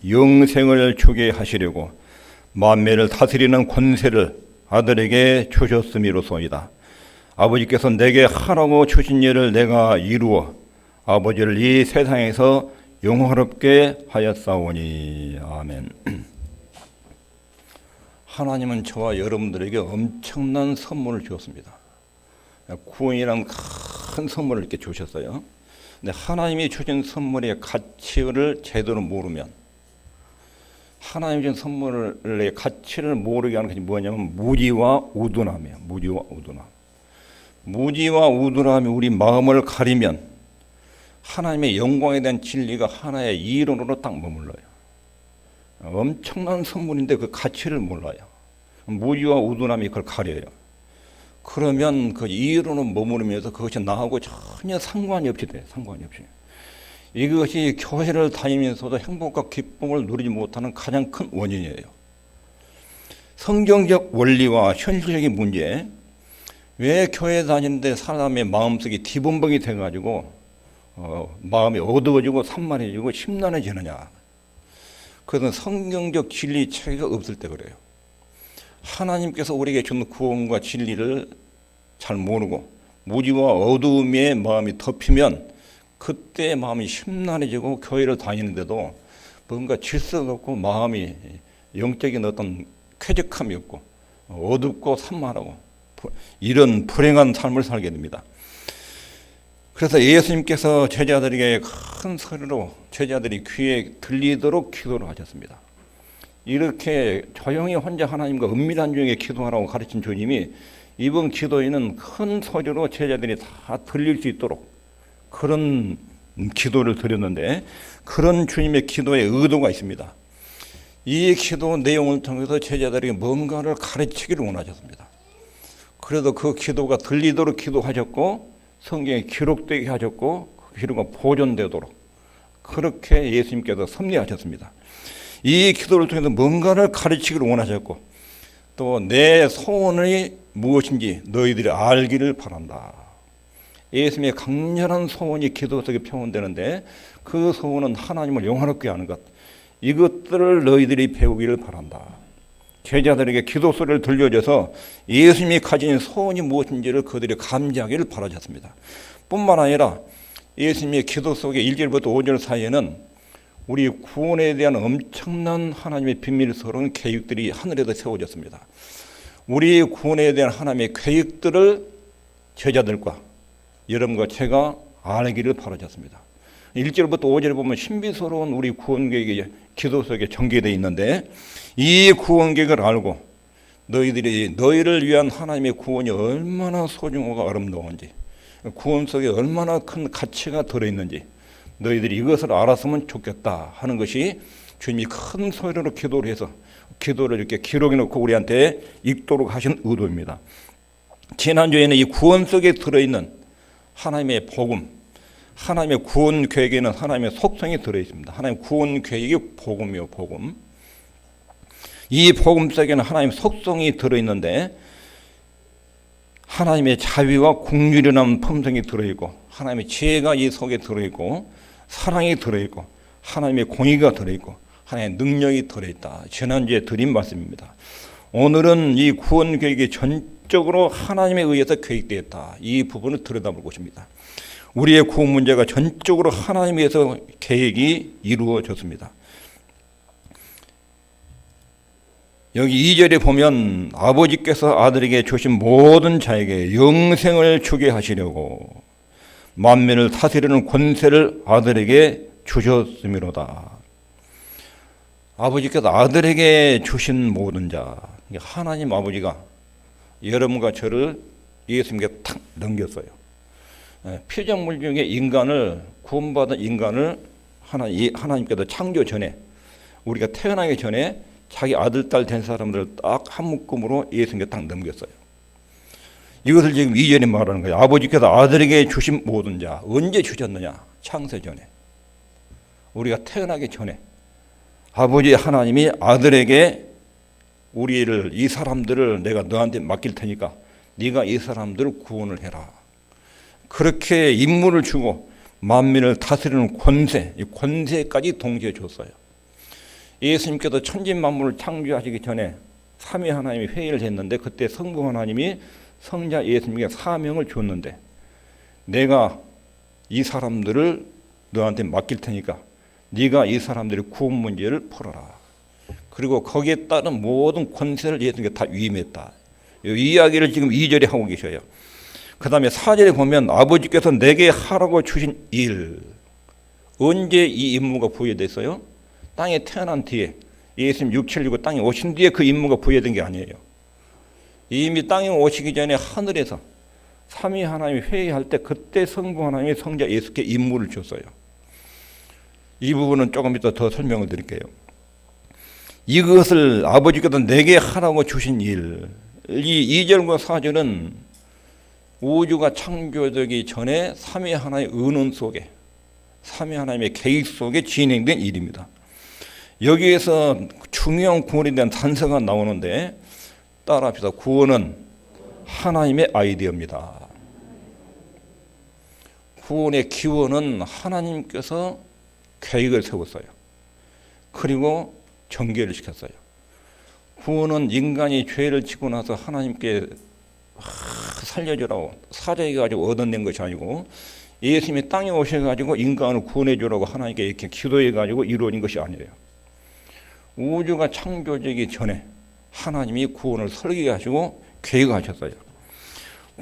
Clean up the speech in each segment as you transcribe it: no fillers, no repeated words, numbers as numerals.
영생을 주게 하시려고 만민을 다스리는 권세를 아들에게 주셨음이로소이다. 아버지께서 내게 하라고 주신 일을 내가 이루어 아버지를 이 세상에서 영화롭게 하였사오니. 아멘. 하나님은 저와 여러분들에게 엄청난 선물을 주었습니다. 구원이라는 큰 선물을 이렇게 주셨어요. 근데 하나님이 주신 선물의 가치를 제대로 모르면, 하나님이 주신 선물의 가치를 모르게 하는 것이 뭐냐면 무지와 우둔함이에요. 무지와 우둔함. 무지와 우둔함이 우리 마음을 가리면 하나님의 영광에 대한 진리가 하나의 이론으로 딱 머물러요. 엄청난 선물인데 그 가치를 몰라요. 무지와 우둔함이 그걸 가려요. 그러면 그 이론으로 머무르면서 그것이 나하고 전혀 상관이 없이 돼요. 상관이 없이. 이것이 교회를 다니면서도 행복과 기쁨을 누리지 못하는 가장 큰 원인이에요. 성경적 원리와 현실적인 문제, 왜 교회 다니는데 사람의 마음속이 뒤범벅이 돼가지고 마음이 어두워지고 산만해지고 심란해지느냐. 그것은 성경적 진리 체계가 없을 때 그래요. 하나님께서 우리에게 준 구원과 진리를 잘 모르고 무지와 어두움에 마음이 덮이면 그때 마음이 심란해지고 교회를 다니는데도 뭔가 질서가 없고 마음이 영적인 어떤 쾌적함이 없고 어둡고 산만하고 이런 불행한 삶을 살게 됩니다. 그래서 예수님께서 제자들에게 큰 소리로 제자들이 귀에 들리도록 기도를 하셨습니다. 이렇게 조용히 혼자 하나님과 은밀한 중에 기도하라고 가르친 주님이 이번 기도에는 큰 소리로 제자들이 다 들릴 수 있도록 그런 기도를 드렸는데, 그런 주님의 기도에 의도가 있습니다. 이 기도 내용을 통해서 제자들에게 뭔가를 가르치기를 원하셨습니다. 그래도 그 기도가 들리도록 기도하셨고 성경에 기록되게 하셨고 그 기도가 보존되도록 그렇게 예수님께서 섭리하셨습니다. 이 기도를 통해서 뭔가를 가르치기를 원하셨고 또 내 소원이 무엇인지 너희들이 알기를 바란다. 예수님의 강렬한 소원이 기도 속에 표현되는데 그 소원은 하나님을 영화롭게 하는 것, 이것들을 너희들이 배우기를 바란다. 제자들에게 기도 소리를 들려줘서 예수님이 가진 소원이 무엇인지를 그들이 감지하기를 바라셨습니다. 뿐만 아니라 예수님의 기도 속에 1절부터 5절 사이에는 우리 구원에 대한 엄청난 하나님의 비밀스러운 계획들이 하늘에서 세워졌습니다. 우리 구원에 대한 하나님의 계획들을 제자들과 여러분과 제가 알기를 바라셨습니다. 1절부터 5절에 보면 신비스러운 우리 구원 계획이 기도 속에 전개되어 있는데, 이 구원 계획을 알고 너희를 위한 하나님의 구원이 얼마나 소중하고 아름다운지, 구원 속에 얼마나 큰 가치가 들어있는지 너희들이 이것을 알았으면 좋겠다 하는 것이 주님이 큰 소리로 기도를 해서 기도를 이렇게 기록해 놓고 우리한테 읽도록 하신 의도입니다. 지난주에는 이 구원 속에 들어있는 하나님의 복음, 하나님의 구원 계획에는 하나님의 속성이 들어있습니다. 하나님의 구원 계획이 복음이요, 복음. 이 복음 속에는 하나님의 속성이 들어있는데 하나님의 자비와 긍휼이라는 품성이 들어있고 하나님의 지혜가 이 속에 들어있고 사랑이 들어있고 하나님의 공의가 들어있고 하나님의 능력이 들어있다. 지난주에 드린 말씀입니다. 오늘은 이 구원 계획이 전적으로 하나님에 의해서 계획되었다. 이 부분을 들여다볼 것입니다. 우리의 구원 문제가 전적으로 하나님에 의해서 계획이 이루어졌습니다. 여기 2절에 보면 아버지께서 아들에게 주신 모든 자에게 영생을 주게 하시려고 만민을 다스리는 권세를 아들에게 주셨음이로다. 아버지께서 아들에게 주신 모든 자, 하나님 아버지가 여러분과 저를 예수님께 탁 넘겼어요. 피조물 중에 인간을, 구원받은 인간을 하나님께서 창조 전에, 우리가 태어나기 전에 자기 아들, 딸 된 사람들을 딱 한 묶음으로 예수님께 딱 넘겼어요. 이것을 지금 2절에 말하는 거예요. 아버지께서 아들에게 주신 모든 자. 언제 주셨느냐? 창세 전에. 우리가 태어나기 전에 아버지 하나님이 아들에게 이 사람들을 내가 너한테 맡길 테니까 네가 이 사람들을 구원을 해라. 그렇게 임무를 주고 만민을 다스리는 권세, 이 권세까지 동시에 줬어요. 예수님께서 천지 만물을 창조하시기 전에 삼위 하나님이 회의를 했는데 그때 성부 하나님이 성자 예수님에게 사명을 줬는데 내가 이 사람들을 너한테 맡길 테니까 네가 이 사람들의 구원 문제를 풀어라. 그리고 거기에 따른 모든 권세를 예수님께 다 위임했다. 이 이야기를 지금 2절에 하고 계셔요. 그 다음에 4절에 보면 아버지께서 내게 하라고 주신 일. 언제 이 임무가 부여됐어요? 땅에 태어난 뒤에 예수님 육체를 입고 땅에 오신 뒤에 그 임무가 부여된 게 아니에요. 이미 땅에 오시기 전에 하늘에서 삼위 하나님이 회의할 때 그때 성부 하나님이 성자 예수께 임무를 줬어요. 이 부분은 조금 이따 더 설명을 드릴게요. 이것을 아버지께서 내게 하라고 주신 일. 이 2절과 4절은 우주가 창조되기 전에 삼위 하나님의 은원 속에 삼위 하나님의 계획 속에 진행된 일입니다. 여기에서 중요한 구원에 대한 단서가 나오는데 따라합시다. 구원은 하나님의 아이디어입니다. 구원의 기원은 하나님께서 계획을 세웠어요. 그리고 전개를 시켰어요. 구원은 인간이 죄를 지고 나서 하나님께 살려주라고 사자해가지고 얻어낸 것이 아니고 예수님이 땅에 오셔가지고 인간을 구원해주라고 하나님께 이렇게 기도해가지고 이루어진 것이 아니에요. 우주가 창조되기 전에 하나님이 구원을 설계하시고 계획하셨어요.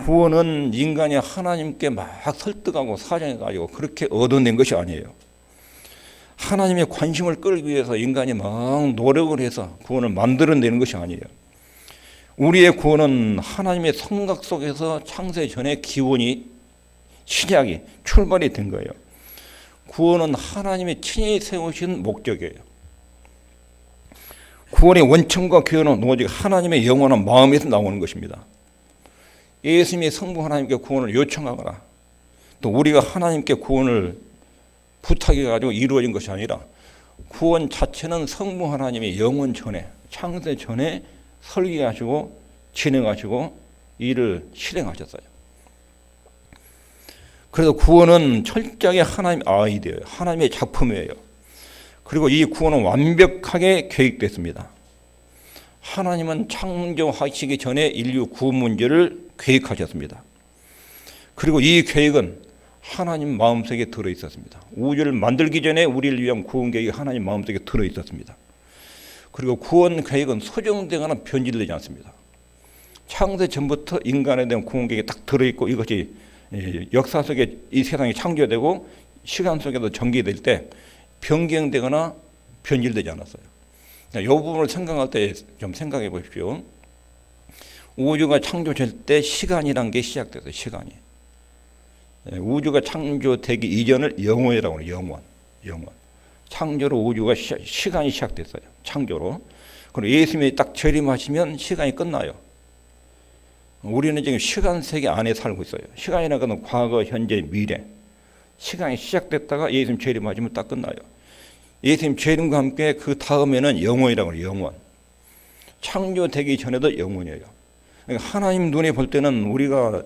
구원은 인간이 하나님께 막 설득하고 사정해가지고 그렇게 얻어낸 것이 아니에요. 하나님의 관심을 끌기 위해서 인간이 막 노력을 해서 구원을 만들어내는 것이 아니에요. 우리의 구원은 하나님의 성각 속에서 창세 전에 기원이 시작이 출발이 된 거예요. 구원은 하나님의 친히 세우신 목적이에요. 구원의 원천과 기원은 오직 하나님의 영원한 마음에서 나오는 것입니다. 예수님이 성부 하나님께 구원을 요청하거나 또 우리가 하나님께 구원을 부탁해가지고 이루어진 것이 아니라 구원 자체는 성부 하나님이 영원 전에 창세 전에 설계하시고 진행하시고 일을 실행하셨어요. 그래서 구원은 철저하게 하나님의 아이디어예요. 하나님의 작품이에요. 그리고 이 구원은 완벽하게 계획됐습니다. 하나님은 창조하시기 전에 인류 구원 문제를 계획하셨습니다. 그리고 이 계획은 하나님 마음속에 들어있었습니다. 우주를 만들기 전에 우리를 위한 구원 계획이 하나님 마음속에 들어있었습니다. 그리고 구원 계획은 소정되거나 변질되지 않습니다. 창세 전부터 인간에 대한 구원 계획이 딱 들어있고 이것이 역사 속에 이 세상이 창조되고 시간 속에도 전개될 때 변경되거나 변질되지 않았어요. 이 부분을 생각할 때 좀 생각해 보십시오. 우주가 창조될 때 시간이란 게 시작됐어요. 시간이. 우주가 창조되기 이전을 영원이라고 해요. 영원. 창조로 우주가 시간이 시작됐어요. 창조로. 그리고 예수님이 딱 재림하시면 시간이 끝나요. 우리는 지금 시간 세계 안에 살고 있어요. 시간이라는 것은 과거, 현재, 미래. 시간이 시작됐다가 예수님 재림하시면 딱 끝나요. 예수님 재림과 함께 그 다음에는 영원이라고 해요. 영원. 창조되기 전에도 영원이에요. 그러니까 하나님 눈에 볼 때는 우리가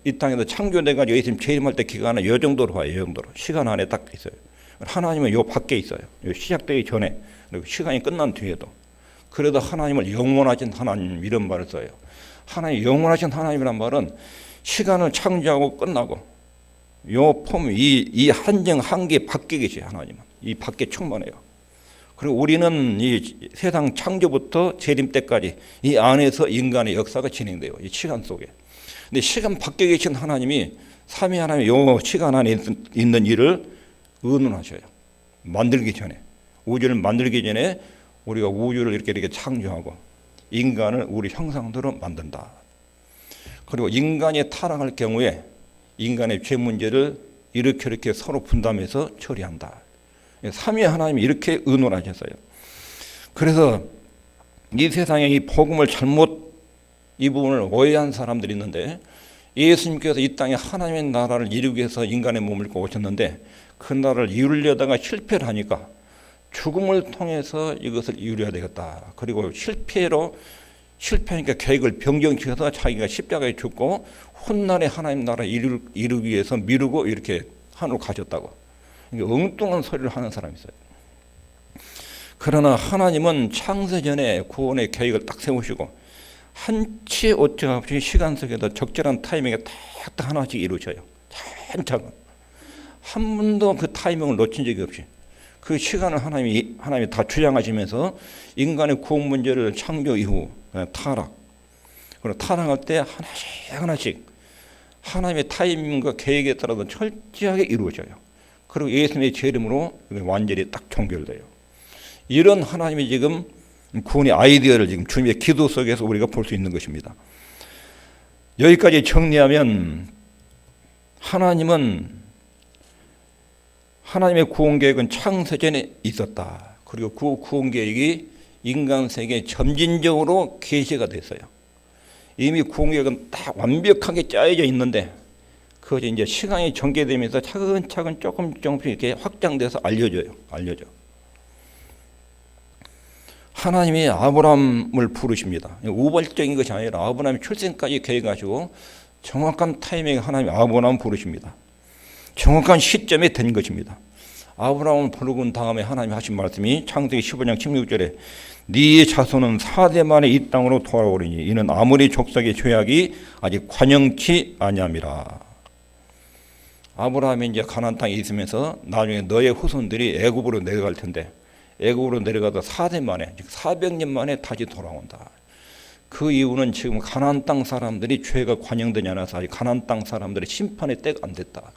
이 땅에서 창조돼가지고 예수님 재림할 때 기간은 요 정도로 봐요. 요 정도로. 시간 안에 딱 있어요. 하나님은 요 밖에 있어요. 요 시작되기 전에 그리고 시간이 끝난 뒤에도. 그래도 하나님을 영원하신 하나님 이런 말을 써요. 하나님 영원하신 하나님이란 말은 시간을 창조하고 끝나고 요 폼, 이 한정 한계 밖에 계셔요. 하나님은 이 밖에 충만해요. 그리고 우리는 이 세상 창조부터 재림 때까지 이 안에서 인간의 역사가 진행돼요. 이 시간 속에. 근데 시간 밖에 계신 하나님이 삼위 하나님의 요 시간 안에 있는 일을 의논하셔요. 만들기 전에 우주를 만들기 전에 우리가 우주를 이렇게 창조하고 인간을 우리 형상대로 만든다. 그리고 인간이 타락할 경우에 인간의 죄 문제를 이렇게 서로 분담해서 처리한다. 삼위 하나님이 이렇게 의논하셨어요. 그래서 이 세상에 이 복음을 잘못 이 부분을 오해한 사람들이 있는데 예수님께서 이 땅에 하나님의 나라를 이루기 위해서 인간의 몸을 입고 오셨는데 그 나라를 이루려다가 실패를 하니까 죽음을 통해서 이것을 이루어야 되겠다. 그리고 실패하니까 계획을 변경시켜서 자기가 십자가에 죽고 훗날에 하나님 나라 이루기 위해서 미루고 이렇게 하늘로 가셨다고. 엉뚱한 소리를 하는 사람이 있어요. 그러나 하나님은 창세전에 구원의 계획을 딱 세우시고 한치 오차 없이 시간 속에도 적절한 타이밍에 딱 하나씩 이루셔요. 차근차근. 한 번도 그 타이밍을 놓친 적이 없이 그 시간을 하나님이 다 주장하시면서 인간의 구원 문제를 창조 이후 타락, 그리고 타락할 때 하나씩 하나님의 타이밍과 계획에 따라서 철저하게 이루어져요. 그리고 예수님의 제 이름으로 완전히 딱 종결돼요. 이런 하나님이 지금 구원의 아이디어를 지금 주님의 기도 속에서 우리가 볼 수 있는 것입니다. 여기까지 정리하면 하나님의 구원 계획은 창세전에 있었다. 그리고 그 구원 계획이 인간 세계에 점진적으로 계시가 됐어요. 이미 구원 계획은 딱 완벽하게 짜여져 있는데 그것이 이제 시간이 전개되면서 차근차근 조금씩 이렇게 확장돼서 알려져. 하나님이 아브라함을 부르십니다. 우발적인 것이 아니라 아브라함의 출생까지 계획하시고 정확한 타이밍에 하나님이 아브라함을 부르십니다. 정확한 시점에 된 것입니다. 아브라함을 부르고 다음에 하나님이 하신 말씀이 창세기 15장 16절에 네 자손은 4대 만에 이 땅으로 돌아오리니 이는 아무리 족속의 죄악이 아직 관영치 아니함이라. 아브라함이 이제 가나안 땅에 있으면서 나중에 너의 후손들이 애굽으로 내려갈 텐데 애굽으로 내려가서 4대 만에, 즉 400년 만에 다시 돌아온다. 그 이유는 지금 가나안 땅 사람들이 죄가 관영되지 않아서 아직 가나안 땅 사람들의 심판의 때가 안 됐다.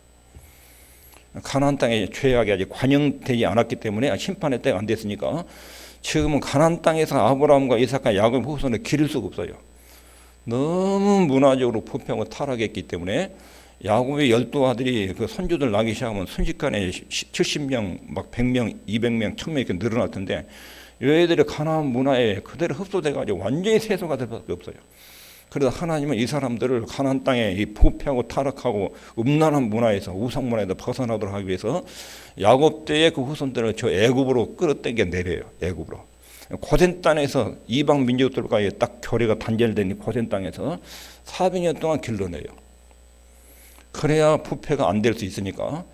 가나안 땅의 죄악이 아직 관영되지 않았기 때문에 심판의 때가 안 됐으니까 지금은 가나안 땅에서 아브라함과 이삭과 야곱 후손을 기를 수가 없어요. 너무 문화적으로 부패하고 타락했기 때문에 야곱의 12아들이 그 선조들 나기 시작하면 순식간에 70명, 막 100명, 200명, 1000명 이렇게 늘어날 텐데 얘들이 가나안 문화에 그대로 흡수돼가지고 완전히 세속화 될 수밖에 없어요. 그래서 하나님은 이 사람들을 가나안 땅에 이 부패하고 타락하고 음란한 문화에서 우상 문화에서 벗어나도록 하기 위해서 야곱 때의 그 후손들을 저 애굽으로 끌어당겨 내려요. 애굽으로. 고센 땅에서 이방 민족들과의 딱 교례가 단절된 이 고센 땅에서 400년 동안 길러내요. 그래야 부패가 안 될 수 있으니까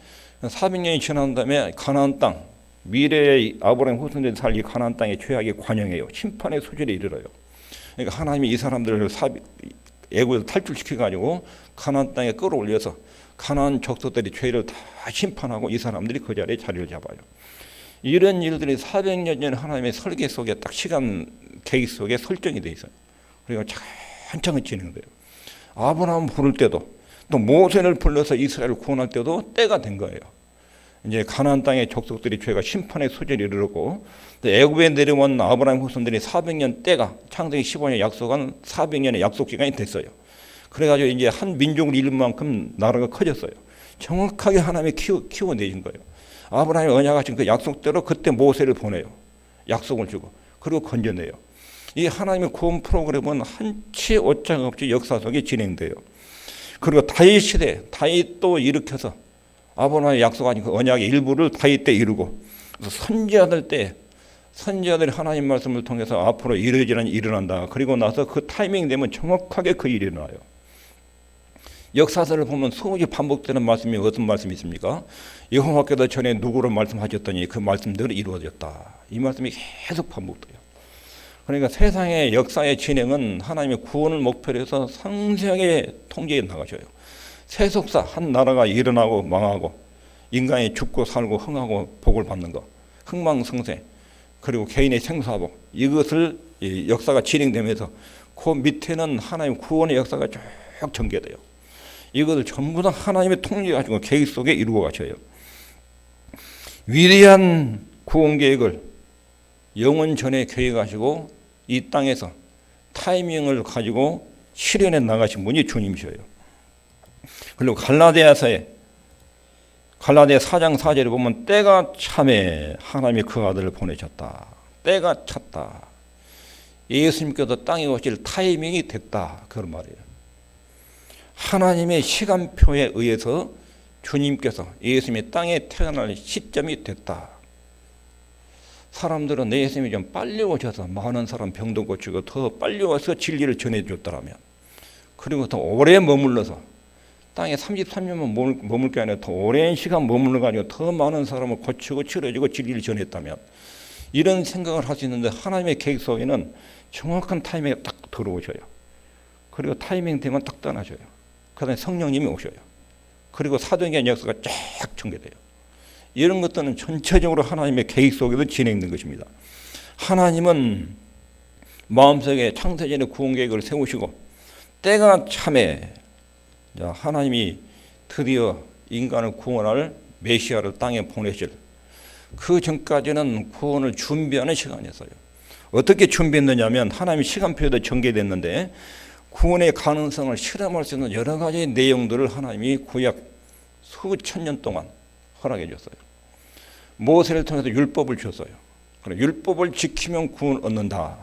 400년이 지난 다음에 가나안 땅, 미래의 아브라함 후손들이 살 이 가나안 땅의 죄악이 관영해요. 심판의 소절에 이르러요. 그러니까 하나님이 이 사람들을 애굽에서 탈출시켜가지고 가나안 땅에 끌어올려서 가나안 족속들이 죄를 다 심판하고 이 사람들이 그 자리에 자리를 잡아요. 이런 일들이 400년 전 하나님의 설계 속에 딱 시간 계획 속에 설정이 돼 있어요. 그리고 천천히 진행돼요. 아브라함 부를 때도 또 모세를 불러서 이스라엘을 구원할 때도 때가 된 거예요. 이제 가나안 땅의 족속들이 죄가 심판의 소절에 이르렀고 애굽에 내려온 아브라함 후손들이 400년 때가 창세기 15년 약속한 400년의 약속 기간이 됐어요. 그래가지고 이제 한 민족을 이룰 만큼 나라가 커졌어요. 정확하게 하나님이 키워내신 거예요. 아브라함이 언약하신 그 약속대로 그때 모세를 보내요. 약속을 주고 그리고 건져내요. 이 하나님의 구원 프로그램은 한치 오차가 없이 역사 속에 진행돼요. 그리고 다윗 시대, 다윗도 일으켜서 아브라함이 약속한 그 언약의 일부를 다윗 때 이루고 선지자들 때 선지자들이 하나님 말씀을 통해서 앞으로 이르지는 일어난다. 그리고 나서 그 타이밍 되면 정확하게 그 일이 일어나요. 역사서를 보면 수없이 반복되는 말씀이 어떤 말씀이 있습니까? 여호와께서 전에 누구를 말씀하셨더니 그 말씀대로 이루어졌다. 이 말씀이 계속 반복돼요. 그러니까 세상의 역사의 진행은 하나님의 구원을 목표로 해서 상세하게 통제해 나가셔요. 세속사 한 나라가 일어나고 망하고 인간이 죽고 살고 흥하고 복을 받는 것, 흥망성쇠, 그리고 개인의 생사복, 이것을 역사가 진행되면서 그 밑에는 하나님 구원의 역사가 쭉 전개돼요. 이것을 전부 다 하나님의 통제 가지고 계획 속에 이루어 가셔요. 위대한 구원 계획을 영원 전에 계획하시고 이 땅에서 타이밍을 가지고 실현해 나가신 분이 주님이셔요. 그리고 갈라디아 4장 4절에 보면 때가 참에 하나님이 그 아들을 보내셨다. 때가 찼다. 예수님께서 땅에 오실 타이밍이 됐다. 그런 말이에요. 하나님의 시간표에 의해서 주님께서 예수님이 땅에 태어날 시점이 됐다. 사람들은 내 예수님이 좀 빨리 오셔서 많은 사람 병도 고치고 더 빨리 와서 진리를 전해줬더라면, 그리고 더 오래 머물러서 땅에 33년만 머물 게 아니라 더 오랜 시간 머물러가지고 더 많은 사람을 고치고 치료해주고 진리를 전했다면 이런 생각을 할 수 있는데 하나님의 계획 속에는 정확한 타이밍에 딱 들어오셔요. 그리고 타이밍 되면 딱 떠나셔요. 그 다음에 성령님이 오셔요. 그리고 사도행전 역사가 쫙 전개돼요. 이런 것들은 전체적으로 하나님의 계획 속에서 진행된 것입니다. 하나님은 마음속에 창세전에 구원 계획을 세우시고 때가 참에 하나님이 드디어 인간을 구원할 메시아를 땅에 보내실 그 전까지는 구원을 준비하는 시간이었어요. 어떻게 준비했느냐면 하나님의 시간표도 전개됐는데 구원의 가능성을 실험할 수 있는 여러 가지 내용들을 하나님이 구약 수천 년 동안 허락해 줬어요. 모세를 통해서 율법을 줬어요. 율법을 지키면 구원 얻는다.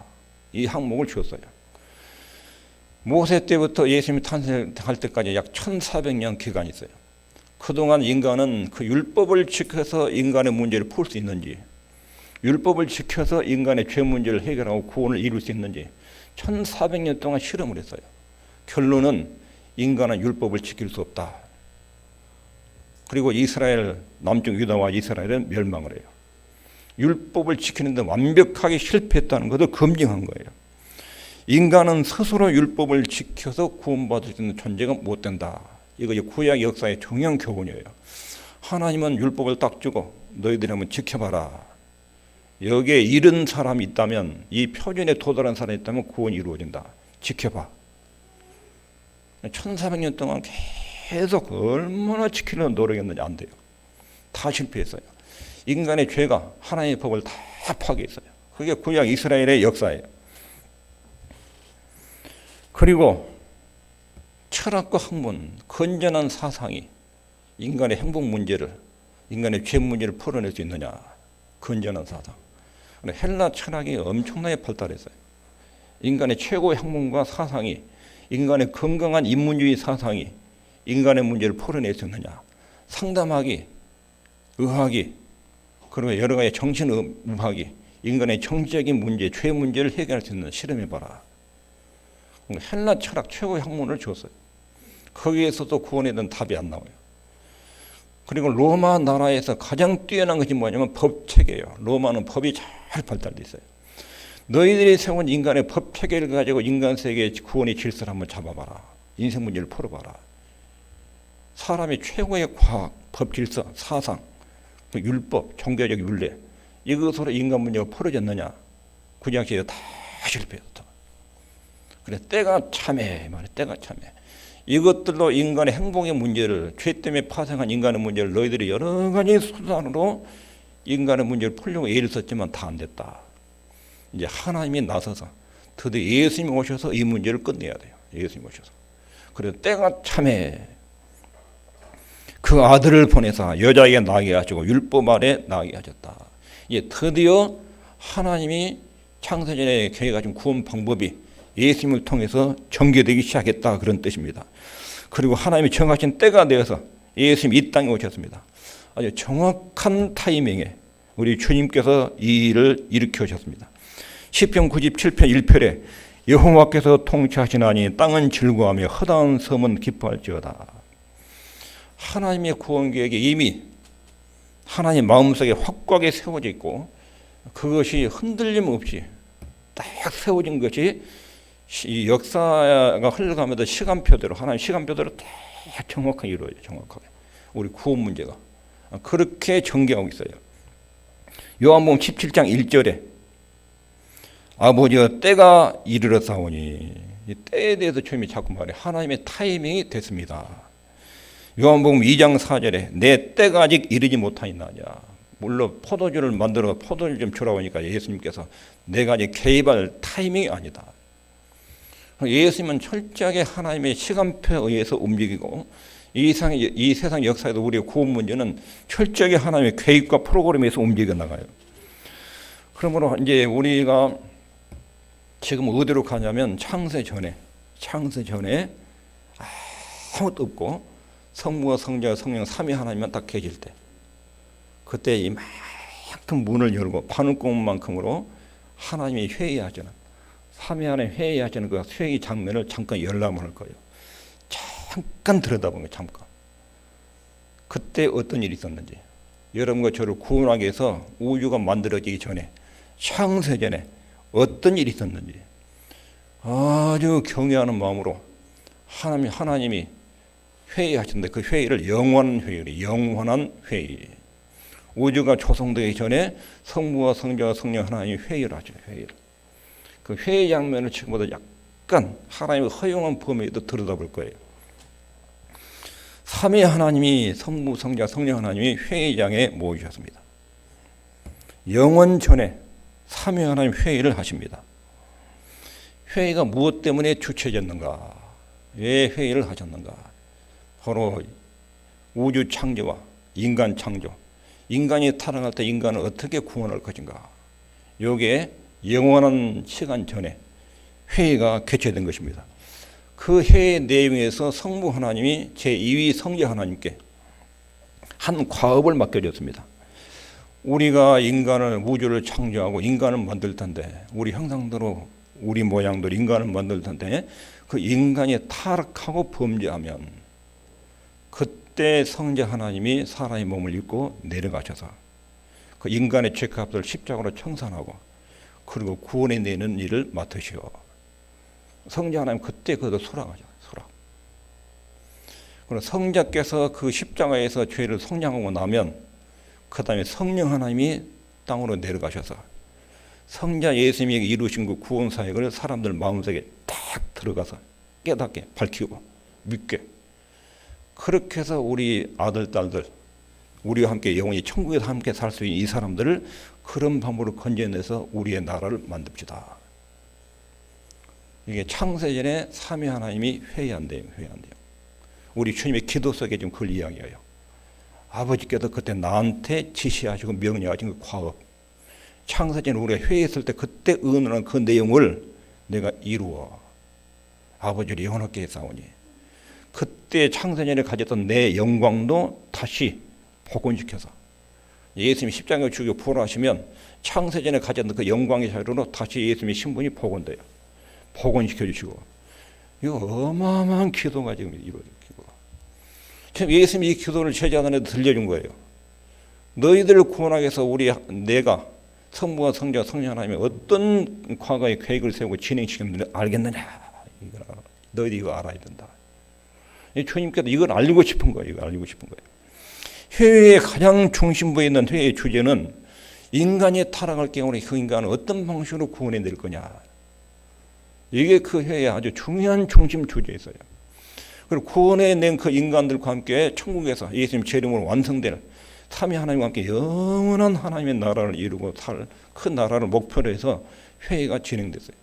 이 항목을 줬어요. 모세 때부터 예수님이 탄생할 때까지 약 1400년 기간이 있어요. 그동안 인간은 그 율법을 지켜서 인간의 문제를 풀 수 있는지, 율법을 지켜서 인간의 죄 문제를 해결하고 구원을 이룰 수 있는지 1400년 동안 실험을 했어요. 결론은 인간은 율법을 지킬 수 없다. 그리고 이스라엘, 남쪽 유다와 이스라엘은 멸망을 해요. 율법을 지키는데 완벽하게 실패했다는 것을 검증한 거예요. 인간은 스스로 율법을 지켜서 구원받을 수 있는 존재가 못 된다. 이거 구약 역사의 중요한 교훈이에요. 하나님은 율법을 딱 주고 너희들이 한번 지켜봐라. 여기에 이른 사람이 있다면, 이 표준에 도달한 사람이 있다면 구원이 이루어진다. 지켜봐. 1400년 동안 계속 얼마나 지키려고 노력했는지 안 돼요. 다 실패했어요. 인간의 죄가 하나님의 법을 다 파괴했어요. 그게 구약 이스라엘의 역사예요. 그리고 철학과 학문, 건전한 사상이 인간의 행복 문제를, 인간의 죄 문제를 풀어낼 수 있느냐. 건전한 사상. 헬라 철학이 엄청나게 발달했어요. 인간의 최고의 학문과 사상이, 인간의 건강한 인문주의 사상이 인간의 문제를 풀어낼 수 있느냐. 상담학이, 의학이, 그리고 여러 가지 정신의학이 인간의 정치적인 문제, 죄 문제를 해결할 수 있는 실험해봐라. 헬라 철학 최고의 학문을 줬어요. 거기에서도 구원에 대한 답이 안 나와요. 그리고 로마 나라에서 가장 뛰어난 것이 뭐냐면 법체계예요. 로마는 법이 잘 발달돼 있어요. 너희들이 세운 인간의 법체계를 가지고 인간 세계의 구원의 질서를 한번 잡아봐라. 인생 문제를 풀어봐라. 사람의 최고의 과학, 법 질서, 사상, 율법, 종교적 윤례, 이것으로 인간 문제가 풀어졌느냐? 구약시대에 다 실패했다. 그래, 때가 참해 말이야. 때가 참해. 이것들로 인간의 행복의 문제를, 죄 때문에 파생한 인간의 문제를 너희들이 여러 가지 수단으로 인간의 문제를 풀려고 애를 썼지만 다 안 됐다. 이제 하나님이 나서서 드디어 예수님이 오셔서 이 문제를 끝내야 돼요. 예수님이 오셔서. 그래서 때가 참해. 그 아들을 보내사 여자에게 나게 하시고 율법 아래 나게 하셨다. 이제 드디어 하나님이 창세전에 계획하신 구원 방법이 예수님을 통해서 전개되기 시작했다. 그런 뜻입니다. 그리고 하나님이 정하신 때가 되어서 예수님이 이 땅에 오셨습니다. 아주 정확한 타이밍에 우리 주님께서 이 일을 일으켜 오셨습니다. 시편 97편 1편에 여호와께서 통치하시나니 땅은 즐거워하며 허다한 섬은 기뻐할지어다. 하나님의 구원 계획이 이미 하나님 마음속에 확고하게 세워져 있고 그것이 흔들림 없이 딱 세워진 것이 이 역사가 흘러가면서 시간표대로, 하나님 시간표대로 다 정확하게 이루어져요. 정확하게. 우리 구원 문제가 그렇게 전개하고 있어요. 요한복음 17장 1절에 아버지여 때가 이르렀사오니, 이 때에 대해서 주님이 자꾸 말해요. 하나님의 타이밍이 됐습니다. 요한복음 2장 4절에 내 때가 아직 이르지 못하였나냐. 물론 포도주를 만들어 포도를 좀 주라고 하니까 예수님께서 내가 아직 개입할 타이밍이 아니다. 예수님은 철저하게 하나님의 시간표에 의해서 움직이고 이 세상 역사에도 우리의 구원 문제는 철저하게 하나님의 계획과 프로그램에서 움직여 나가요. 그러므로 이제 우리가 지금 어디로 가냐면 창세 전에 아무것도 없고 성부와 성자와 성령 삼위 하나님만 딱 계실 때, 그때 이만큼 문을 열고 바늘구멍만큼으로 하나님이 회의하시는, 삼위 하나님 회의하시는 그 회의 장면을 잠깐 열람을 할 거예요. 잠깐 들여다보는 거예요. 잠깐. 그때 어떤 일이 있었는지, 여러분과 저를 구원하기 위해서 우주가 만들어지기 전에 창세전에 어떤 일이 있었는지 아주 경외하는 마음으로 하나님이 회의하셨는데 그 회의를 영원한 회의를 영원한 회의. 우주가 조성되기 전에 성부와 성자와 성령 하나님이 회의를 하죠. 회의를. 그 회의 장면을 지금보다 약간 하나님의 허용한 범위에도 들여다볼 거예요. 삼위 하나님이 성부, 성자, 성령 하나님이 회의장에 모이셨습니다. 영원 전에 삼위 하나님 회의를 하십니다. 회의가 무엇 때문에 주최졌는가? 왜 회의를 하셨는가? 바로 우주 창조와 인간 창조, 인간이 타락할 때 인간을 어떻게 구원할 것인가? 요게 영원한 시간 전에 회의가 개최된 것입니다. 그 회의 내용에서 성부 하나님이 제2위 성자 하나님께 한 과업을 맡겨줬습니다. 우리가 인간을 우주를 창조하고 인간을 만들 텐데 우리 형상대로 우리 모양대로 인간을 만들 텐데 그 인간이 타락하고 범죄하면 그때 성자 하나님이 사람의 몸을 입고 내려가셔서 그 인간의 죄값을 십자가로 청산하고 그리고 구원해 내는 일을 맡으시오. 성자 하나님 그때 그도 소락하죠. 소락. 그리고 성자께서 그 십자가에서 죄를 속량하고 나면 그 다음에 성령 하나님이 땅으로 내려가셔서 성자 예수님이 이루신 그 구원 사역을 사람들 마음속에 딱 들어가서 깨닫게 밝히고 믿게 그렇게 해서 우리 아들 딸들 우리와 함께 영원히 천국에서 함께 살 수 있는 이 사람들을 그런 방법으로 건져내서 우리의 나라를 만듭시다. 이게 창세전에 삼위 하나님이 회의한대요. 우리 주님의 기도 속에 지금 그걸 이야기해요. 아버지께서 그때 나한테 지시하시고 명령하신 그 과업. 창세전에 우리가 회의했을 때 그때 의논한 그 내용을 내가 이루어 아버지를 영원하게 했사오니 그때 창세전에 가졌던 내 영광도 다시 복원시켜서 예수님이 십자가에 죽여 부활하시면 창세전에 가졌던 그 영광의 자료로 다시 예수님의 신분이 복원돼요. 복원시켜 주시고 이거 어마어마한 기도가 지금 이루어져요. 지금 예수님이 이 기도를 제자들한테 들려준 거예요. 너희들을 구원하기 위해서 내가 성부와 성자 성령 하나님의 어떤 과거의 계획을 세우고 진행시켰는지 알겠느냐? 너희들이 이거 알아야 된다. 주님께서 이걸 알리고 싶은 거예요. 이걸 알리고 싶은 거예요. 회의의 가장 중심부에 있는 회의의 주제는 인간이 타락할 경우에 그 인간을 어떤 방식으로 구원해 낼 거냐. 이게 그 회의의 아주 중요한 중심 주제였어요. 그리고 구원해 낸 그 인간들과 함께 천국에서 예수님 제 이름으로 완성되는 삼위 하나님과 함께 영원한 하나님의 나라를 이루고 살 그 나라를 목표로 해서 회의가 진행됐어요.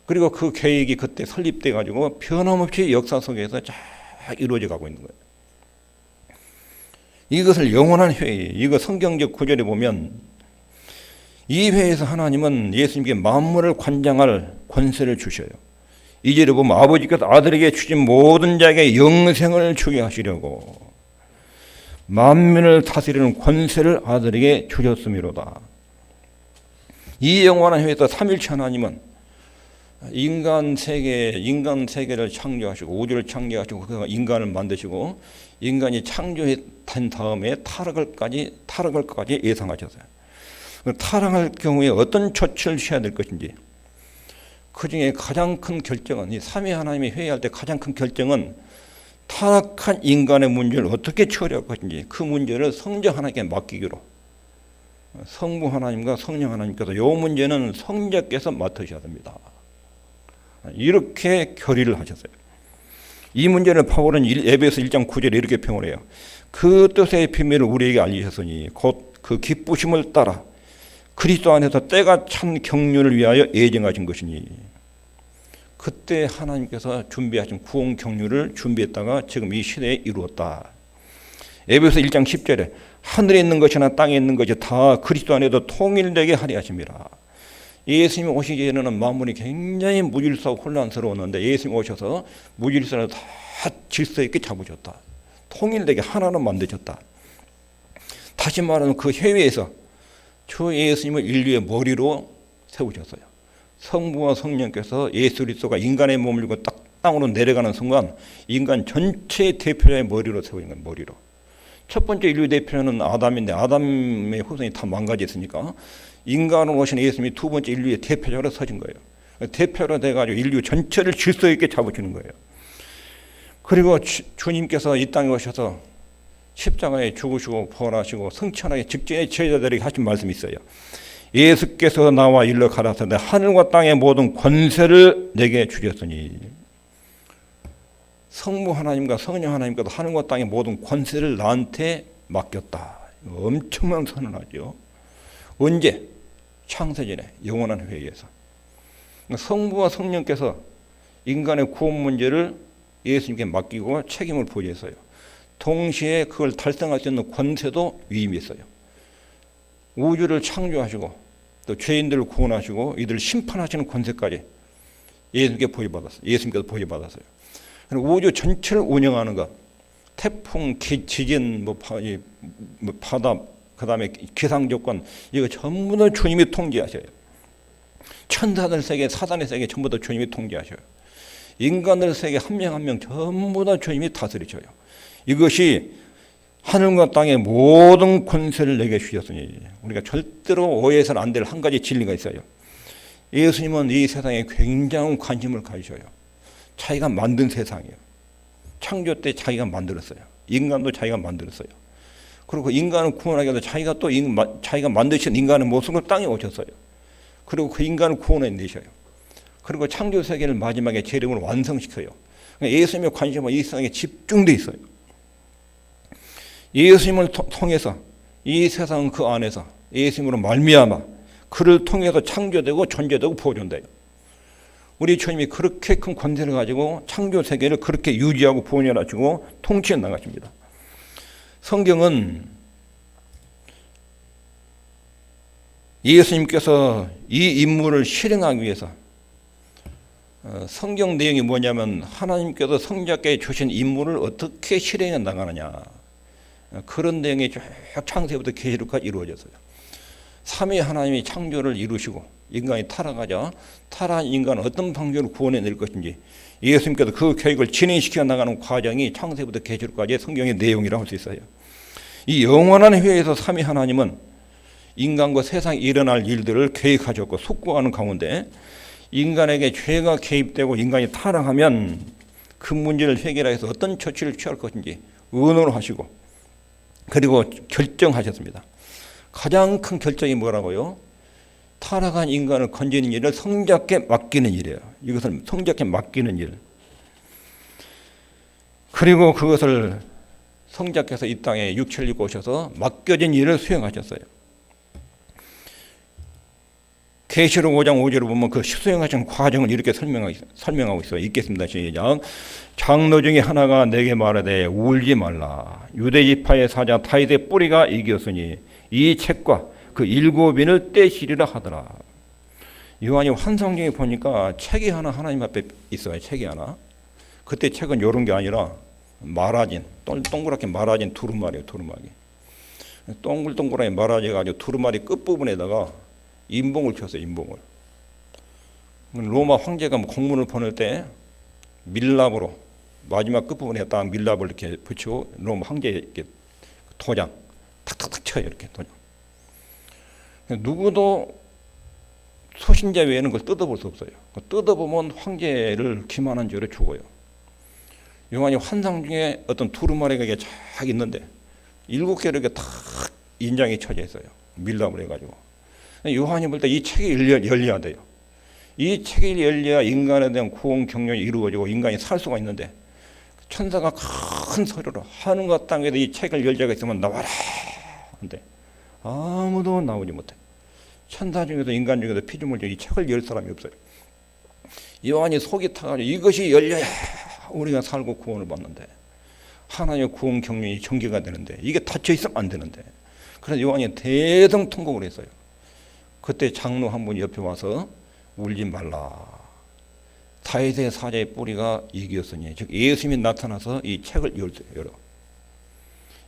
그리고 그 계획이 그때 설립돼 가지고 변함없이 역사 속에서 쫙 이루어져 가고 있는 거예요. 이것을 영원한 회의, 이거 성경적 구절에 보면 이 회의에서 하나님은 예수님께 만물을 관장할 권세를 주셔요. 이 절에 보면 아버지께서 아들에게 주신 모든 자에게 영생을 주게 하시려고 만민을 다스리는 권세를 아들에게 주셨음이로다. 이 영원한 회의에서 삼일체 하나님은 인간 세계를 창조하시고 우주를 창조하시고 그 인간을 만드시고 인간이 창조된 다음에 타락을 까지 예상하셨어요. 타락할 경우에 어떤 조치를 취해야 될 것인지 그 중에 가장 큰 결정은 이 삼위 하나님이 회의할 때 가장 큰 결정은 타락한 인간의 문제를 어떻게 처리할 것인지 그 문제를 성자 하나님께 맡기기로 성부 하나님과 성령 하나님께서 이 문제는 성자께서 맡으셔야 됩니다. 이렇게 결의를 하셨어요. 이 문제를 바울은 에베소 1장 9절에 이렇게 평을 해요. 그 뜻의 비밀을 우리에게 알리셨으니 곧 그 기쁘심을 따라 그리스도 안에서 때가 찬 경륜을 위하여 예정하신 것이니 그때 하나님께서 준비하신 구원 경륜을 준비했다가 지금 이 시대에 이루었다. 에베소 1장 10절에 하늘에 있는 것이나 땅에 있는 것이 다 그리스도 안에서 통일되게 하리 하심이라. 예수님이 오시기 전에는 만물이 굉장히 무질서하고 혼란스러웠는데 예수님이 오셔서 무질서를 다 질서 있게 잡으셨다. 통일되게 하나로 만드셨다. 다시 말하면 그 회의에서 주 예수님을 인류의 머리로 세우셨어요. 성부와 성령께서 예수 그리스도가 인간의 몸을 입고 딱 땅으로 내려가는 순간 인간 전체의 대표자의 머리로 세우는 거예요. 머리로. 첫 번째 인류 대표는 아담인데 아담의 후손이 다 망가졌으니까 인간으로 오신 예수님이 두 번째 인류의 대표적으로 서진 거예요. 대표로 돼가지고 인류 전체를 질서 있게 잡으시는 거예요. 그리고 주님께서 이 땅에 오셔서 십자가에 죽으시고 부활하시고 승천하기 직전에 제자들에게 하신 말씀이 있어요. 예수께서 나와 일러 가라사대 하늘과 땅의 모든 권세를 내게 주셨으니, 성부 하나님과 성령 하나님께서 하늘과 땅의 모든 권세를 나한테 맡겼다. 엄청난 선언하죠. 언제? 창세전에 영원한 회의에서. 성부와 성령께서 인간의 구원 문제를 예수님께 맡기고 책임을 보여줬어요. 동시에 그걸 달성할 수 있는 권세도 위임했어요. 우주를 창조하시고 또 죄인들을 구원하시고 이들을 심판하시는 권세까지 예수님께 보여받았어요. 예수님께서 보여받았어요. 우주 전체를 운영하는 것, 태풍, 지진, 바다, 그 다음에 기상 조건, 이거 전부 다 주님이 통제하셔요. 천사들 세계, 사단의 세계 전부 다 주님이 통제하셔요. 인간들 세계 한 명 한 명 전부 다 주님이 다스리셔요. 이것이 하늘과 땅의 모든 권세를 내게 주셨으니, 우리가 절대로 오해해서는 안 될 한 가지 진리가 있어요. 예수님은 이 세상에 굉장한 관심을 가지셔요. 자기가 만든 세상이에요. 창조 때 자기가 만들었어요. 인간도 자기가 만들었어요. 그리고 인간을 구원하기 위해서 자기가 만드신 인간의 모습을 땅에 오셨어요. 그리고 그 인간을 구원해 내셔요. 그리고 창조 세계를 마지막에 재림으로 완성시켜요. 그러니까 예수님의 관심은 이 세상에 집중되어 있어요. 예수님을 통해서 이 세상은 그 안에서 예수님으로 말미암아 그를 통해서 창조되고 존재되고 보존돼요. 우리 주님이 그렇게 큰 권세를 가지고 창조 세계를 그렇게 유지하고 보존하시고 통치해 나가십니다. 성경은 예수님께서 이 임무를 실행하기 위해서 성경 내용이 뭐냐면 하나님께서 성자께 주신 임무를 어떻게 실행해 나가느냐, 그런 내용이 쭉 창세부터 계시록까지 이루어졌어요. 삼위 하나님이 창조를 이루시고 인간이 타락하자 타락한 인간은 어떤 방식으로 구원해낼 것인지 예수님께서 그 계획을 진행시켜 나가는 과정이 창세부터 계시록까지의 성경의 내용이라고 할 수 있어요. 이 영원한 회의에서 삼위 하나님은 인간과 세상에 일어날 일들을 계획하셨고 숙고하는 가운데 인간에게 죄가 개입되고 인간이 타락하면 그 문제를 해결하기 위해서 어떤 조치를 취할 것인지 의논을 하시고 그리고 결정하셨습니다. 가장 큰 결정이 뭐라고요? 타락한 인간을 건지는 일을 성자께 맡기는 일이에요. 이것은 성자께 맡기는 일. 그리고 그것을 성자께서 이 땅에 육체를 입고 오셔서 맡겨진 일을 수행하셨어요. 계시록 5장 5절을 보면 그 수행하신 과정을 이렇게 설명하고 있어요. 읽겠습니다. 시작. 장로 중에 하나가 내게 말하되 울지 말라. 유대 지파의 사자 다윗의 뿌리가 이겼으니 이 책과 그 7인을 떼시리라 하더라. 요한이 환상 중에 보니까 책이 하나 하나님 앞에 있어요. 책이 하나. 그때 책은 이런 게 아니라 말아진, 동그랗게 말아진 두루마리예요. 두루마리. 동글동글하게 말아져가지고 두루마리 끝부분에다가 인봉을 쳤어요. 인봉을. 로마 황제가 공문을 보낼 때 밀랍으로 마지막 끝부분에 딱 밀랍을 이렇게 붙이고 로마 황제 이렇게 도장 탁탁탁 쳐요. 이렇게 도장. 누구도 소신자 외에는 그걸 뜯어볼 수 없어요. 뜯어보면 황제를 기만한 죄로 죽어요. 요한이 환상 중에 어떤 두루마리가 이게 쫙 있는데 7개로 이렇게 탁 인장이 쳐져 있어요. 밀랍을 해가지고. 요한이 볼 때 이 책이 열려야 돼요. 이 책이 열려야 인간에 대한 구원 경륜이 이루어지고 인간이 살 수가 있는데 천사가 큰 소리로 하늘과 땅에도 이 책을 열자가 있으면 나와라 한데 아무도 나오지 못해. 천사 중에도 인간 중에도 피조물 중에 이 책을 열 사람이 없어요. 요한이 속이 타가지고 이것이 열려야 우리가 살고 구원을 받는데 하나님의 구원 경륜이 전개가 되는데 이게 닫혀 있으면 안 되는데 그래서 요한이 대성통곡을 했어요. 그때 장로 한 분이 옆에 와서 울지 말라. 다윗의 사자의 뿌리가 이겼으니 즉 예수님이 나타나서 이 책을 열어.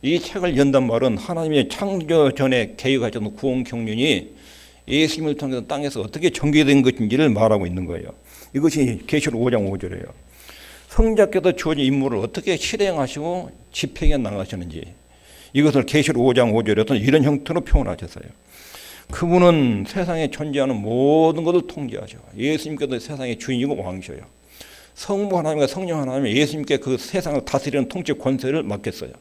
이 책을 연단 말은 하나님의 창조 전에 계획하셨던 구원 경륜이 예수님을 통해서 땅에서 어떻게 전개된 것인지를 말하고 있는 거예요. 이것이 계시록 5장 5절이에요. 성자께서 주어진 임무를 어떻게 실행하시고 집행해 나가시는지 이것을 계시록 5장 5절에 어떤 이런 형태로 표현하셨어요. 그분은 세상에 존재하는 모든 것을 통제하죠. 예수님께서 세상의 주인이고 왕이셔요. 성부 하나님과 성령 하나님은 예수님께 그 세상을 다스리는 통치 권세를 맡겼어요.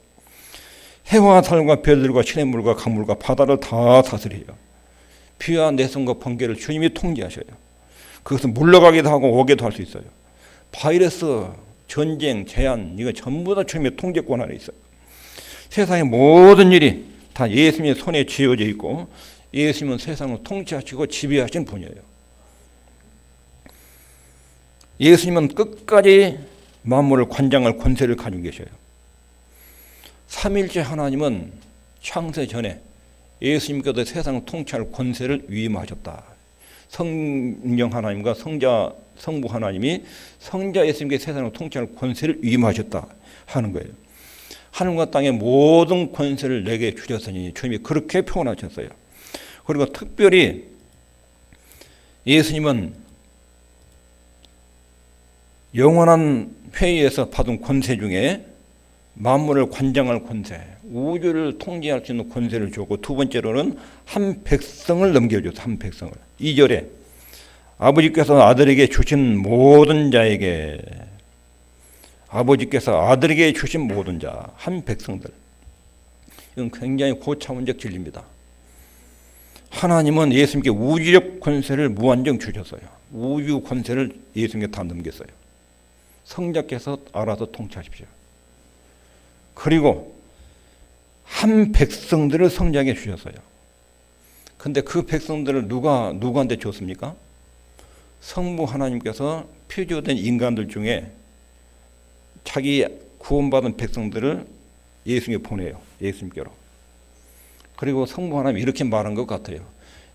해와 달과 별들과 시냇물과 강물과 바다를 다 다스려요. 비와 내성과 번개를 주님이 통제하셔요. 그것은 물러가기도 하고 오게도 할 수 있어요. 바이러스, 전쟁, 재난 이거 전부 다 주님의 통제권 안에 있어요. 세상의 모든 일이 다 예수님의 손에 쥐어져 있고 예수님은 세상을 통치하시고 지배하신 분이에요. 예수님은 끝까지 만물을 관장할 권세를 가지고 계셔요. 삼일째 하나님은 창세 전에 예수님께서 세상을 통치할 권세를 위임하셨다. 성령 하나님과 성부 하나님이 성자 예수님께 세상을 통치할 권세를 위임하셨다 하는 거예요. 하늘과 땅의 모든 권세를 내게 주셨으니 주님이 그렇게 표현하셨어요. 그리고 특별히 예수님은 영원한 회의에서 받은 권세 중에 만물을 관장할 권세, 우주를 통제할 수 있는 권세를 주고, 두 번째로는 한 백성을 넘겨줬어요. 한 백성을. 2절에 아버지께서 아들에게 주신 모든 자에게, 아버지께서 아들에게 주신 모든 자, 한 백성들. 이건 굉장히 고차원적 진리입니다. 하나님은 예수님께 우주적 권세를 무한정 주셨어요. 우주 권세를 예수님께 다 넘겼어요. 성자께서 알아서 통치하십시오. 그리고 한 백성들을 성자에게 주셨어요. 근데 그 백성들을 누구한테 줬습니까? 성부 하나님께서 피조된 인간들 중에 자기 구원받은 백성들을 예수님께 보내요. 예수님께로. 그리고 성부 하나님이 이렇게 말한 것 같아요.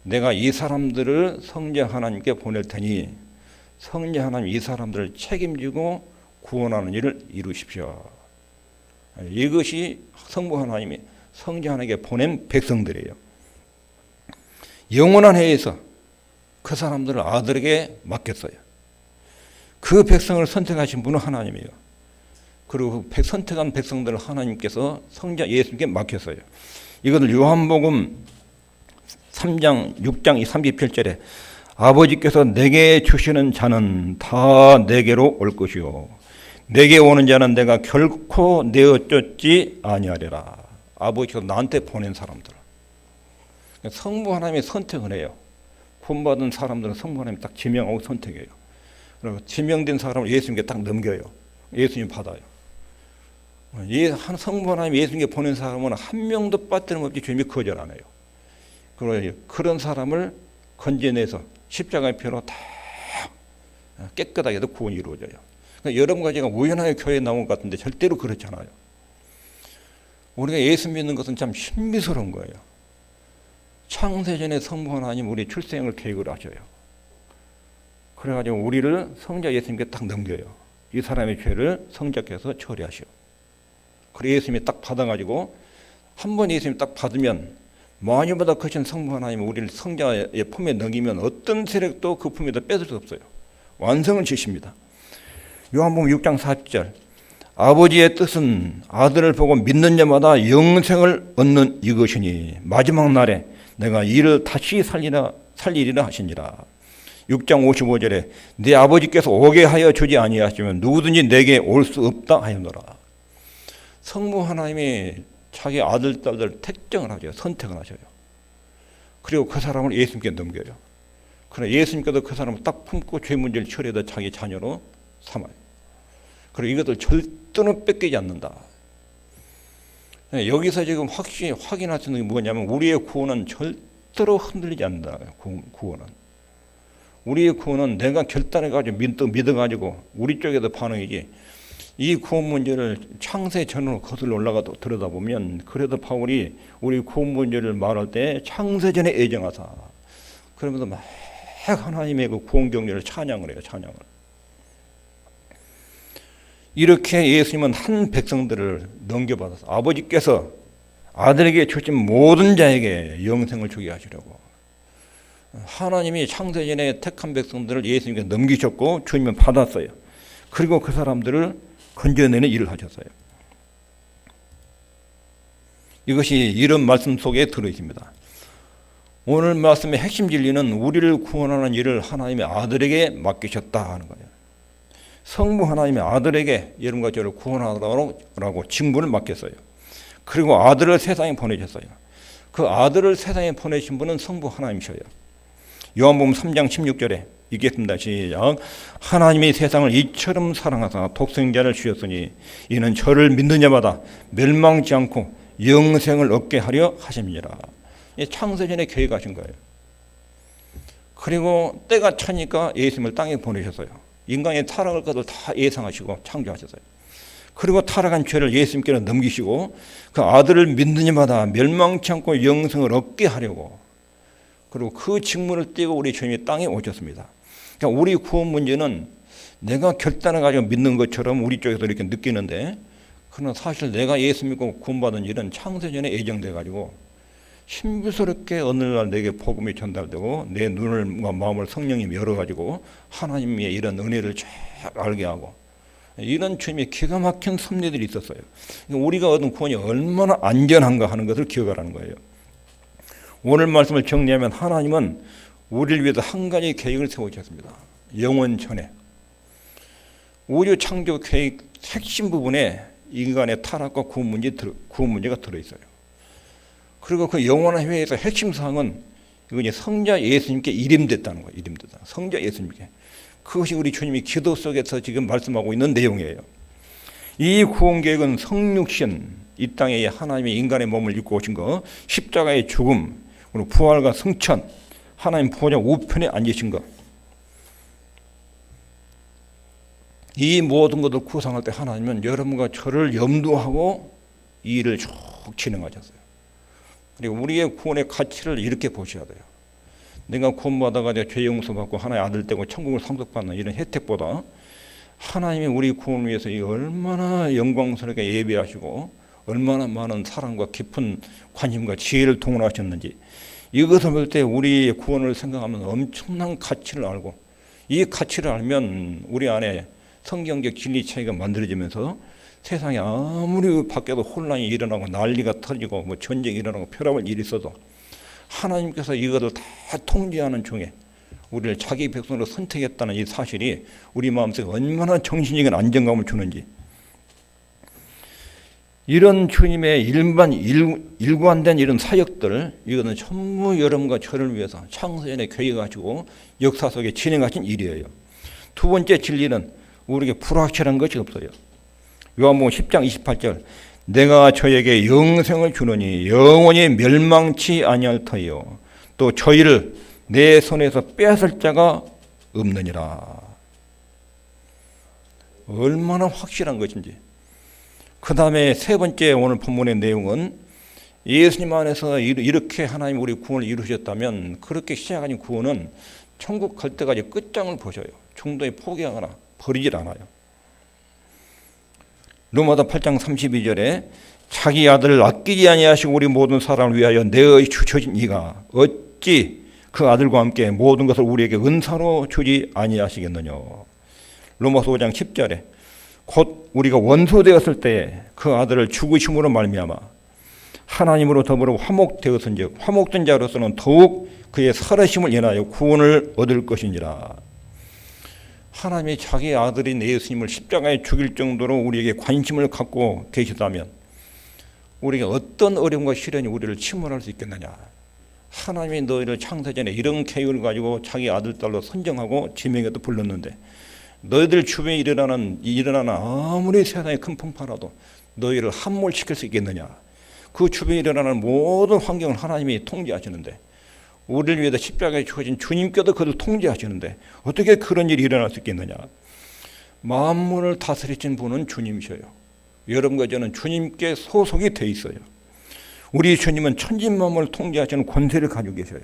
내가 이 사람들을 성자 하나님께 보낼 테니 성자 하나님 이 사람들을 책임지고 구원하는 일을 이루십시오. 이것이 성부 하나님이 성자 하나님께 보낸 백성들이에요. 영원한 해에서 그 사람들을 아들에게 맡겼어요. 그 백성을 선택하신 분은 하나님이에요. 그리고 선택한 백성들을 하나님께서 성자 예수님께 맡겼어요. 이것을 요한복음 3장 6장 37절에 아버지께서 내게 주시는 자는 다 내게로 올 것이요 내게 오는 자는 내가 결코 내어쫓지 아니하리라. 아버지께서 나한테 보낸 사람들. 성부 하나님이 선택을 해요. 구원받은 사람들은 성부 하나님이 딱 지명하고 선택해요. 그리고 지명된 사람을 예수님께 딱 넘겨요. 예수님 받아요. 성부 하나님이 예수님께 보낸 사람은 한 명도 빠뜨림없이 주님이 거절 안 해요. 그리고 그런 사람을 건져내서 십자가의 피로 다 깨끗하게 해서 구원이 이루어져요. 그러니까 여러분과 제가 우연하게 교회에 나온 것 같은데 절대로 그렇지 않아요. 우리가 예수 믿는 것은 참 신비스러운 거예요. 창세전에 성부 하나님 우리 출생을 계획을 하셔요. 그래가지고 우리를 성자 예수님께 딱 넘겨요. 이 사람의 죄를 성자께서 처리하시오. 그래서 예수님이 딱 받아가지고 한 번 예수님이 딱 받으면 만유보다 크신 성부 하나님 우리를 성자의 품에 넘기면 어떤 세력도 그 품에다 뺏을 수 없어요. 완성을 지십니다. 요한복음 6장 40절 아버지의 뜻은 아들을 보고 믿는 자마다 영생을 얻는 이것이니 마지막 날에 내가 이를 다시 살리리라 하시니라. 6장 55절에 내 아버지께서 오게 하여 주지 아니하시면 누구든지 내게 올 수 없다 하였노라. 성부 하나님이 자기 아들, 딸들 택정을 하죠. 선택을 하셔요. 그리고 그 사람을 예수님께 넘겨요. 그러나 예수님께서 그 사람을 딱 품고 죄 문제를 처리해서 자기 자녀로 삼아요. 그리고 이것을 절대로 뺏기지 않는다. 여기서 지금 확인할 수 있는 게 뭐냐면 우리의 구원은 절대로 흔들리지 않는다. 구원은. 우리의 구원은 내가 결단해가지고 믿어가지고 우리 쪽에서 반응이지. 이 구원 문제를 창세 전으로 거슬러 올라가도 들여다보면 그래도 바울이 우리 구원 문제를 말할 때 창세 전에 애정하사 그러면서 막 하나님의 그 구원 경륜을 찬양을 해요. 찬양을. 이렇게 예수님은 한 백성들을 넘겨받아서 아버지께서 아들에게 주신 모든 자에게 영생을 주게 하시려고 하나님이 창세전에 택한 백성들을 예수님께 넘기셨고 주님은 받았어요. 그리고 그 사람들을 건져내는 일을 하셨어요. 이것이 이런 말씀 속에 들어있습니다. 오늘 말씀의 핵심 진리는 우리를 구원하는 일을 하나님의 아들에게 맡기셨다 하는 거예요. 성부 하나님의 아들에게 여러분과 저를 구원하라고 직분을 맡겼어요. 그리고 아들을 세상에 보내셨어요. 그 아들을 세상에 보내신 분은 성부 하나님이셔요. 요한복음 3장 16절에 읽겠습니다. 시작. 하나님이 세상을 이처럼 사랑하사 독생자를 주셨으니 이는 저를 믿는 자마다 멸망치 않고 영생을 얻게 하려 하심이니라. 창세전에 계획하신 거예요. 그리고 때가 차니까 예수님을 땅에 보내셨어요. 인간의 타락할 것을 다 예상하시고 창조하셨어요. 그리고 타락한 죄를 예수님께로 넘기시고 그 아들을 믿는 자마다 멸망치 않고 영생을 얻게 하려고, 그리고 그 직무를 띠고 우리 주님이 땅에 오셨습니다. 그러니까 우리 구원 문제는 내가 결단을 가지고 믿는 것처럼 우리 쪽에서 이렇게 느끼는데, 그러나 사실 내가 예수 믿고 구원받은 일은 창세전에 예정돼 가지고 신비스럽게 어느 날 내게 복음이 전달되고 내 눈과 마음을 성령님이 열어가지고 하나님의 이런 은혜를 쫙 알게 하고, 이런 주님의 기가 막힌 섭리들이 있었어요. 우리가 얻은 구원이 얼마나 안전한가 하는 것을 기억하라는 거예요. 오늘 말씀을 정리하면 하나님은 우리를 위해서 한 가지 계획을 세우셨습니다. 영원 전에 우주 창조 계획 핵심 부분에 인간의 타락과 구원 문제가 들어있어요. 그리고 그 영원한 회의에서 핵심 사항은 이거 성자 예수님께 이름됐다는 거예요. 이름됐다. 성자 예수님께. 그것이 우리 주님이 기도 속에서 지금 말씀하고 있는 내용이에요. 이 구원 계획은 성육신, 이 땅에 하나님의 인간의 몸을 입고 오신 거, 십자가의 죽음, 그리고 부활과 승천, 하나님 보좌 우편에 앉으신 것, 이 모든 것을 구상할 때 하나님은 여러분과 저를 염두하고 이 일을 쭉 진행하셨어요. 그리고 우리의 구원의 가치를 이렇게 보셔야 돼요. 내가 구원받아가지고 죄 용서받고 하나의 아들 되고 천국을 상속받는 이런 혜택보다 하나님이 우리 구원을 위해서 얼마나 영광스럽게 예배하시고 얼마나 많은 사랑과 깊은 관심과 지혜를 동원하셨는지, 이것을 볼 때 우리의 구원을 생각하면 엄청난 가치를 알고, 이 가치를 알면 우리 안에 성경적 진리 차이가 만들어지면서 세상에 아무리 밖에도 혼란이 일어나고 난리가 터지고 뭐 전쟁이 일어나고 폐렴할 일이 있어도 하나님께서 이것을 다 통제하는 중에 우리를 자기 백성으로 선택했다는 이 사실이 우리 마음속에 얼마나 정신적인 안정감을 주는지, 이런 주님의 일관된 이런 사역들, 이거는 전부 여러분과 저를 위해서 창세전에 계획하시고 역사 속에 진행하신 일이에요. 두 번째 진리는 우리에게 불확실한 것이 없어요. 요한복음 10장 28절, 내가 저에게 영생을 주노니 영원히 멸망치 아니할 터이요 또 저희를 내 손에서 빼앗을 자가 없느니라. 얼마나 확실한 것인지. 그 다음에 세 번째 오늘 본문의 내용은 예수님 안에서 이렇게 하나님 우리 구원을 이루셨다면 그렇게 시작하신 구원은 천국 갈 때까지 끝장을 보셔요. 중도에 포기하거나 버리질 않아요. 로마서 8장 32절에 자기 아들을 아끼지 아니하시고 우리 모든 사람을 위하여 내어 주셔진 이가 어찌 그 아들과 함께 모든 것을 우리에게 은사로 주지 아니하시겠느냐. 로마서 5장 10절에 곧 우리가 원수 되었을 때에 그 아들을 죽으심으로 말미암아 하나님으로 더불어 화목되었은즉 화목된 자로서는 더욱 그의 살아심을 인하여 구원을 얻을 것이니라. 하나님이 자기 아들인 예수님을 십자가에 죽일 정도로 우리에게 관심을 갖고 계시다면 우리가 어떤 어려움과 시련이 우리를 침몰할 수 있겠느냐. 하나님이 너희를 창세전에 이런 계획을 가지고 자기 아들 딸로 선정하고 지명해도 불렀는데 너희들 주변에 일어나는 아무리 세상에 큰 풍파라도 너희를 함몰시킬 수 있겠느냐. 그 주변에 일어나는 모든 환경을 하나님이 통제하시는데, 우리를 위해서 십자가에 죽으신 주님께도 그를 통제하시는데 어떻게 그런 일이 일어날 수 있겠느냐. 만물을 다스리신 분은 주님이셔요. 여러분과 저는 주님께 소속이 돼 있어요. 우리 주님은 천진만물을 통제하시는 권세를 가지고 계셔요.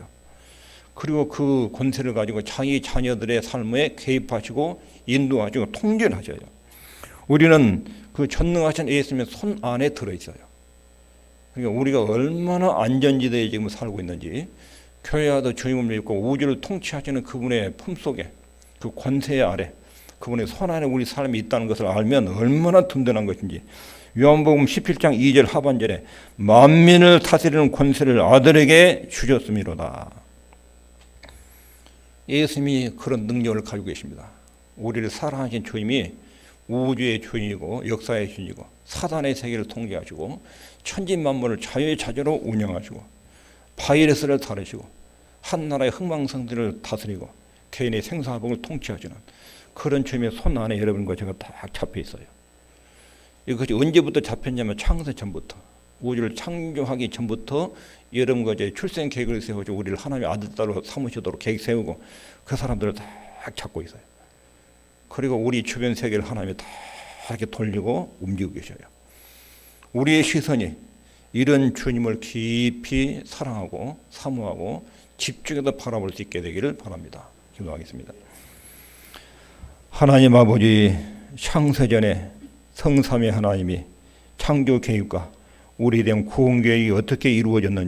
그리고 그 권세를 가지고 자기 자녀들의 삶에 개입하시고 인도하시고 통제를 하셔요. 우리는 그 전능하신 예수님의 손 안에 들어있어요. 그러니까 우리가 얼마나 안전지대에 지금 살고 있는지, 교회와도 주님을 믿고 우주를 통치하시는 그분의 품속에, 그 권세 아래, 그분의 손 안에 우리 삶이 있다는 것을 알면 얼마나 든든한 것인지, 요한복음 17장 2절 하반절에 만민을 다스리는 권세를 아들에게 주셨음이로다. 예수님이 그런 능력을 가지고 계십니다. 우리를 사랑하신 주님이 우주의 주인이고 역사의 주인이고 사단의 세계를 통제하시고 천지만물을 자유자재로 운영하시고 바이러스를 다루시고 한 나라의 흥망성쇠를 다스리고 개인의 생사복을 통치하시는 그런 주님의 손 안에 여러분과 제가 딱 잡혀 있어요. 이것이 언제부터 잡혔냐면 창세 전부터, 우주를 창조하기 전부터 여러분과 제 출생 계획을 세워가지고 우리를 하나님의 아들 딸로 삼으시도록 계획 세우고 그 사람들을 다 잡고 있어요. 그리고 우리 주변 세계를 하나님이 다 이렇게 돌리고 움직이고 계셔요. 우리의 시선이 이런 주님을 깊이 사랑하고 사모하고 집중해서 바라볼 수 있게 되기를 바랍니다. 기도하겠습니다. 하나님 아버지, 창세전에 성삼위 하나님이 창조 계획과 우리에 대한 구원 계획이 어떻게 이루어졌는지